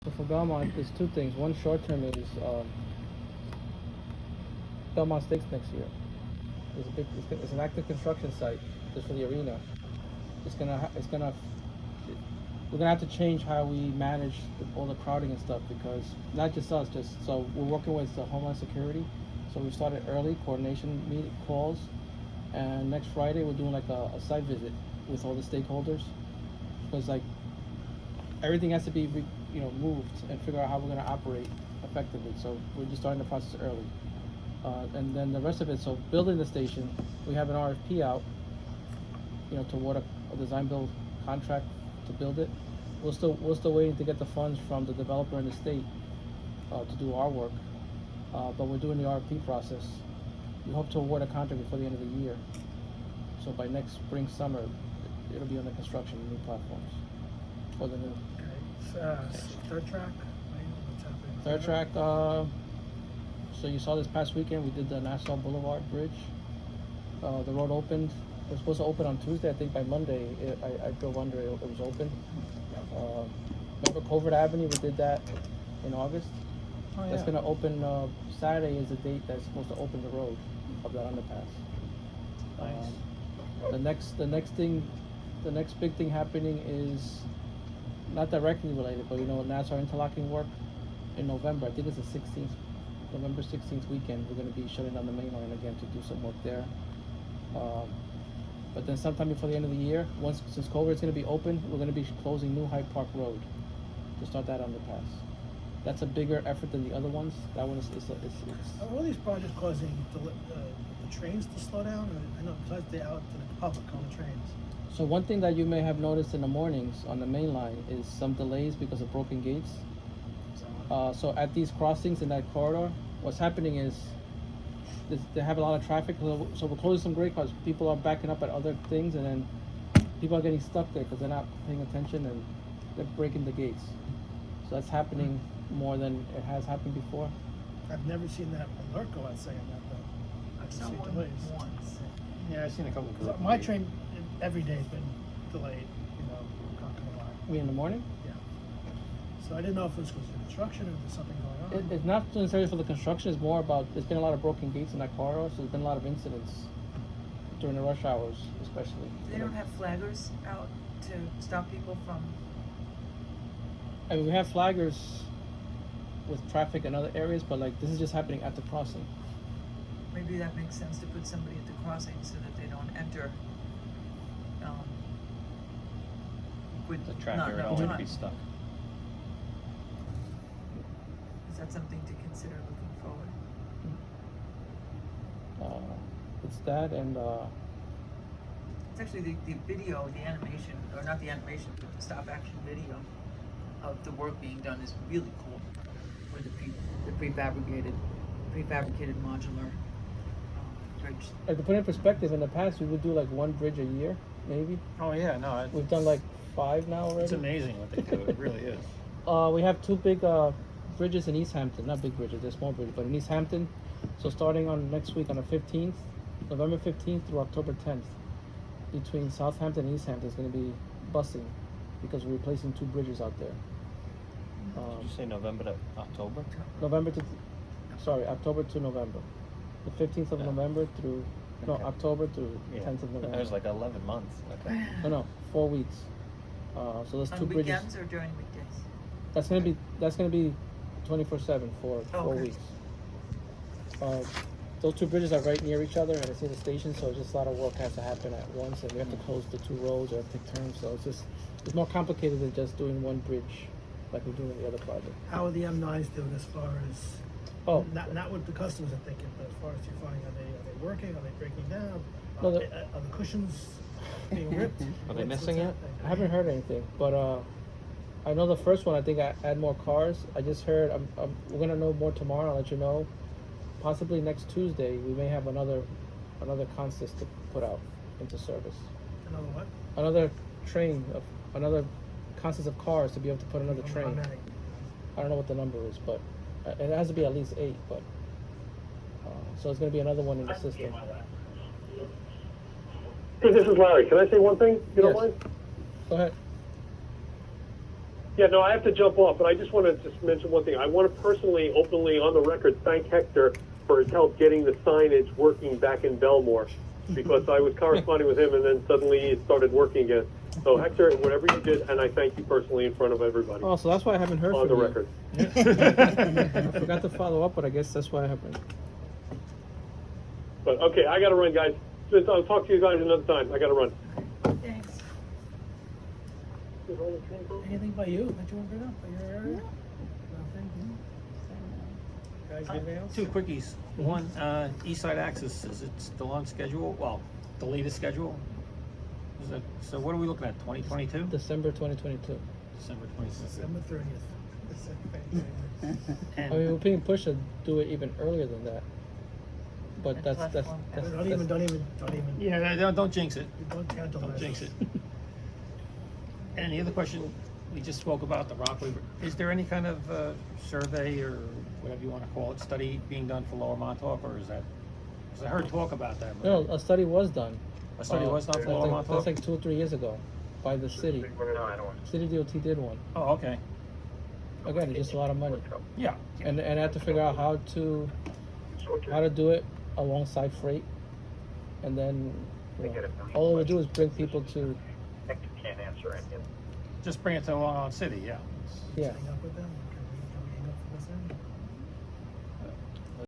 So for Belmont, there's two things. One short term is Belmont Stakes next year. It's an active construction site just for the arena. We're gonna have to change how we manage all the crowding and stuff because not just us, so we're working with the Homeland Security. So we started early coordination meeting calls, and next Friday we're doing like a site visit with all the stakeholders because like everything has to be moved and figure out how we're gonna operate effectively. So we're just starting the process early. And then the rest of it, so building the station, we have an RFP out, to award a design build contract to build it. We're still waiting to get the funds from the developer in the state to do our work, but we're doing the RFP process. We hope to award a contract before the end of the year. So by next spring, summer, it'll be under construction, new platforms for the new. Okay. Third track. What's happening? Third track. So you saw this past weekend we did the Nassau Boulevard Bridge. The road opened. It was supposed to open on Tuesday. I think by Monday I drove under it. It was open. Remember Covert Avenue? We did that in August. Oh, yeah. That's gonna open. Saturday is the date that's supposed to open the road of that underpass. Nice. The next big thing happening is not directly related, but Nassau interlocking work in November. I think it's the 16th. November 16th weekend, we're going to be shutting down the main line again to do some work there. But then sometime before the end of the year, since Culver's going to be open, we're going to be closing New Hyde Park Road to start that underpass. That's a bigger effort than the other ones. That one is Are all these projects causing the trains to slow down? I know, besides they're out to the public on the trains. So one thing that you may have noticed in the mornings on the main line is some delays because of broken gates. So at these crossings in that corridor, what's happening is they have a lot of traffic. So we're closing some grade cars. People are backing up at other things, and then people are getting stuck there because they're not paying attention and they're breaking the gates. So that's happening more than it has happened before. I've never seen that alert go out saying that though. I've Saw seen one delays. once. Yeah, I've seen a couple of My train every day has been delayed. Conquering the line. I mean, in the morning? Yeah. So I didn't know if it was because of construction or if there's something going on. It's not necessarily for the construction. It's more about there's been a lot of broken gates in that corridor, so there's been a lot of incidents during the rush hours, especially. They don't have flaggers out to stop people from. I mean, we have flaggers with traffic in other areas, but like this is just happening at the crossing. Maybe that makes sense to put somebody at the crossing so that they don't enter. With The tractor not would enough only time. be stuck. Is that something to consider looking forward? It's that and It's actually the video, the animation, or not the animation, but the stop action video of the work being done is really cool. With the prefabricated modular bridge. to put it in perspective, in the past we would do like one bridge a year, maybe. Oh yeah, no, We've done like 5 now already. it's amazing what they do. It really is. We have 2 big bridges in East Hampton. Not big bridges, they're small bridges, but in East Hampton. So starting on next week on the 15th, November 15th through October 10th, between Southampton and East Hampton is going to be busing because we're replacing 2 bridges out there. Did you say November to October? October to November. The 15th of Yeah. November through, Okay. October to Yeah. 10th of November. That was like 11 months. Okay. No, 4 weeks. So there's 2 On bridges. weekends or during weekdays? That's gonna be 24/7 for 4 Okay. weeks. Those 2 bridges are right near each other, and it's in the station, so just a lot of work has to happen at once, and we have to close the 2 roads or take turns. So it's more complicated than just doing one bridge, like we're doing in the other project. How are the M9s doing as far as not what the customers are thinking, but as far as you're finding, are they working? Are they breaking down? No, Are the cushions being ripped? Are they What's missing it? happening? I haven't heard anything, but I know the first one. I think I add more cars. I just heard. We're gonna know more tomorrow. I'll let you know. Possibly next Tuesday, we may have another consist to put out into service. Another what? Another train of another consist of cars to be able to put another How train. many? I don't know what the number is, but it has to be at least 8. But so it's gonna be another one in the system. Hey, this is Larry. Can I say one thing, if you don't Yes. mind? Go ahead. Yeah, no, I have to jump off, but I just want to just mention one thing. I want to personally, openly, on the record, thank Hector for his help getting the signage working back in Belmore, because I was corresponding with him, and then suddenly it started working again. So Hector, whatever you did, and I thank you personally in front of everybody. Oh, so that's why I haven't heard On from the you. record. I forgot to follow up, but I guess that's why I haven't. But okay, I got to run, guys. I'll talk to you guys another time. I got to run. Thanks. Anything by you that you want to bring up by your area? Nothing? Guys, anything else? Two quickies. One, East Side Access, is it still on schedule? Well, the latest schedule? Is it, so what are we looking at, 2022? December 2022. December 26th. December 30th. I mean, we're being pushed to do it even earlier than that. But That's that's less one. Don't even. Yeah, don't jinx it. Don't tantalize. Don't jinx it. And the other question, we just spoke about the rock waiver. Is there any kind of survey or whatever you want to call it, study being done for Lower Montauk, or is that, because I heard talk about that. No, a study was done. A study was done for Lower Montauk? That's like 2 or 3 years ago by the city. City DOT did one. Oh, okay. Again, it's just a lot of money. Yeah. And I had to figure out how to do it alongside freight. And then, you know, all it would do is bring people to, Hector can't answer any of them. Just bring it to Long Island City, yeah. yeah. Hang up with them.